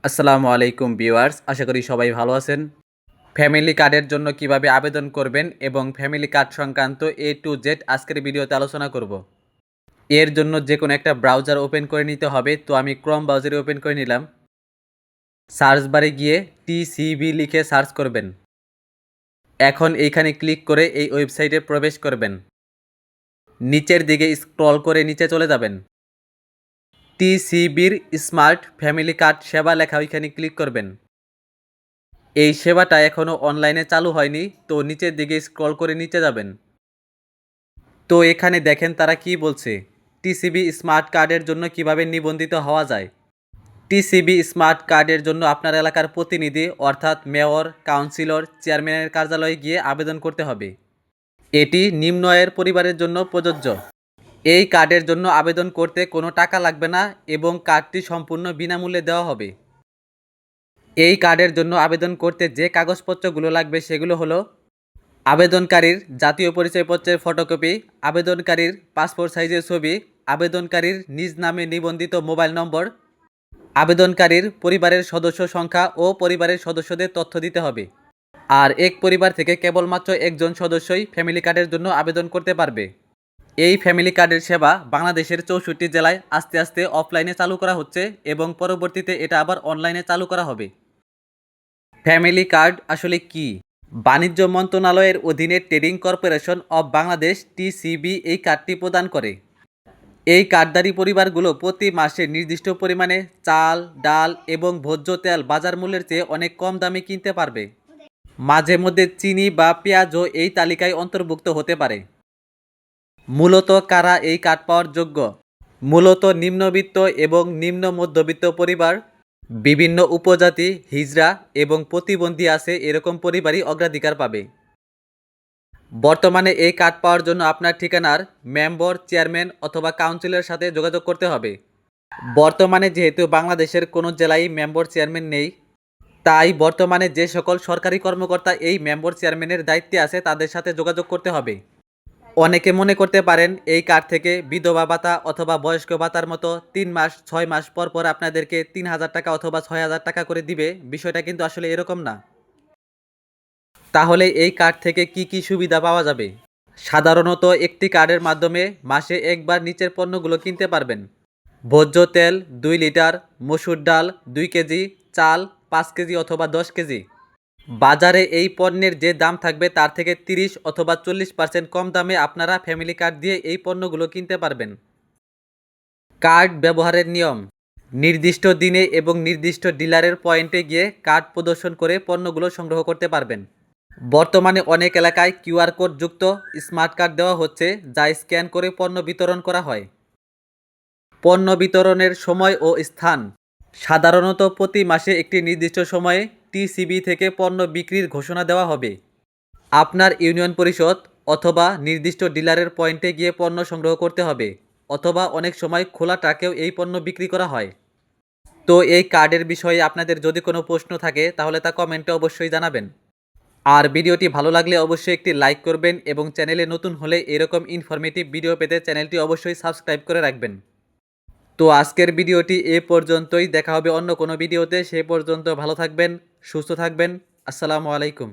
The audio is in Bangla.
আসসালামু আলাইকুম ভিউয়ার্স, আশা করি সবাই ভালো আছেন। ফ্যামিলি কার্ডের জন্য কিভাবে আবেদন করবেন এবং ফ্যামিলি কার্ড সংক্রান্ত A to Z আজকের ভিডিওতে আলোচনা করব। এর জন্য যে কোনো একটা ব্রাউজার ওপেন করে নিতে হবে। তো আমি ক্রোম ব্রাউজারে ওপেন করে নিলাম। সার্চ বারে গিয়ে TCB লিখে সার্চ করবেন। এখন এইখানে ক্লিক করে এই ওয়েবসাইটে প্রবেশ করবেন। নিচের দিকে স্ক্রল করে নিচে চলে যাবেন। TCBর স্মার্ট ফ্যামিলি কার্ড সেবা লেখা ওইখানে ক্লিক করবেন। এই সেবাটা এখনও অনলাইনে চালু হয়নি, তো নিচের দিকে স্ক্রল করে নিচে যাবেন। তো এখানে দেখেন তারা কি বলছে, টিসিবি স্মার্ট কার্ডের জন্য কিভাবে নিবন্ধিত হওয়া যায়। টিসিবি স্মার্ট কার্ডের জন্য আপনার এলাকার প্রতিনিধি অর্থাৎ মেয়র, কাউন্সিলর, চেয়ারম্যানের কার্যালয়ে গিয়ে আবেদন করতে হবে। এটি নিম্ন আয়ের পরিবারের জন্য প্রযোজ্য। এই কার্ডের জন্য আবেদন করতে কোনো টাকা লাগবে না এবং কার্ডটি সম্পূর্ণ বিনামূল্যে দেওয়া হবে। এই কার্ডের জন্য আবেদন করতে যে কাগজপত্রগুলো লাগবে সেগুলো হলো আবেদনকারীর জাতীয় পরিচয়পত্রের ফটোকপি, আবেদনকারীর পাসপোর্ট সাইজের ছবি, আবেদনকারীর নিজ নামে নিবন্ধিত মোবাইল নম্বর, আবেদনকারীর পরিবারের সদস্য সংখ্যা ও পরিবারের সদস্যদের তথ্য দিতে হবে। আর এক পরিবার থেকে কেবলমাত্র একজন সদস্যই ফ্যামিলি কার্ডের জন্য আবেদন করতে পারবে। এই ফ্যামিলি কার্ডের সেবা বাংলাদেশের 64 জেলায় আস্তে আস্তে অফলাইনে চালু করা হচ্ছে এবং পরবর্তীতে এটা আবার অনলাইনে চালু করা হবে। ফ্যামিলি কার্ড আসলে কি? বাণিজ্য মন্ত্রণালয়ের অধীনে trading corporation of Bangladesh TCB এই কার্ডটি প্রদান করে। এই কার্ডধারী পরিবারগুলো প্রতি মাসে নির্দিষ্ট পরিমাণে চাল, ডাল এবং ভোজ্য তেল বাজার মূল্যের চেয়ে অনেক কম দামে কিনতে পারবে। মাঝে মধ্যে চিনি বা পেঁয়াজও এই তালিকায় অন্তর্ভুক্ত হতে পারে। মূলত কারা এই কার্ড পাওয়ার যোগ্য? মূলত নিম্নবিত্ত এবং নিম্ন মধ্যবিত্ত পরিবার, বিভিন্ন উপজাতি, হিজড়া এবং প্রতিবন্ধী আছে এরকম পরিবারই অগ্রাধিকার পাবে। বর্তমানে এই কার্ড পাওয়ার জন্য আপনার ঠিকানার মেম্বার, চেয়ারম্যান অথবা কাউন্সিলের সাথে যোগাযোগ করতে হবে। বর্তমানে যেহেতু বাংলাদেশের কোনো জেলায় মেম্বার চেয়ারম্যান নেই, তাই বর্তমানে যে সকল সরকারি কর্মকর্তা এই মেম্বার চেয়ারম্যানের দায়িত্বে আছে তাদের সাথে যোগাযোগ করতে হবে। অনেকে মনে করতে পারেন এই কার্ড থেকে বিধবা ভাতা অথবা বয়স্ক ভাতার মতো 3 মাস 6 মাস পর পর আপনাদেরকে 3000 টাকা অথবা 6000 টাকা করে দিবে। বিষয়টা কিন্তু আসলে এরকম না। তাহলে এই কার্ড থেকে কি কি সুবিধা পাওয়া যাবে? সাধারণত একটি কার্ডের মাধ্যমে মাসে একবার নিচের পণ্যগুলো কিনতে পারবেন: ভোজ্য তেল 2 লিটার, মসুর ডাল 2 কেজি, চাল 5 কেজি অথবা 10 কেজি। বাজারে এই পণ্যের যে দাম থাকবে তার থেকে 30 অথবা 40% কম দামে আপনারা ফ্যামিলি কার্ড দিয়ে এই পণ্যগুলো কিনতে পারবেন। কার্ড ব্যবহারের নিয়ম: নির্দিষ্ট দিনে এবং নির্দিষ্ট ডিলারের পয়েন্টে গিয়ে কার্ড প্রদর্শন করে পণ্যগুলো সংগ্রহ করতে পারবেন। বর্তমানে অনেক এলাকায় QR কোড যুক্ত স্মার্ট কার্ড দেওয়া হচ্ছে, যা স্ক্যান করে পণ্য বিতরণ করা হয়। পণ্য বিতরণের সময় ও স্থান: সাধারণত প্রতি মাসে একটি নির্দিষ্ট সময়ে TCB থেকে পণ্য বিক্রির ঘোষণা দেওয়া হবে। আপনার ইউনিয়ন পরিষদ অথবা নির্দিষ্ট ডিলারের পয়েন্টে গিয়ে পণ্য সংগ্রহ করতে হবে, অথবা অনেক সময় খোলা ট্রাকেও এই পণ্য বিক্রি করা হয়। তো এই কার্ডের বিষয়ে আপনাদের যদি কোনো প্রশ্ন থাকে তাহলে তা কমেন্টে অবশ্যই জানাবেন। আর ভিডিওটি ভালো লাগলে অবশ্যই একটি লাইক করবেন এবং চ্যানেলে নতুন হলে এরকম ইনফরমেটিভ ভিডিও পেতে চ্যানেলটি অবশ্যই সাবস্ক্রাইব করে রাখবেন। তো আজকের ভিডিওটি এ পর্যন্তই। দেখা হবে অন্য কোনো ভিডিওতে। সে পর্যন্ত ভালো থাকবেন, সুস্থ থাকবেন। আসসালামু আলাইকুম।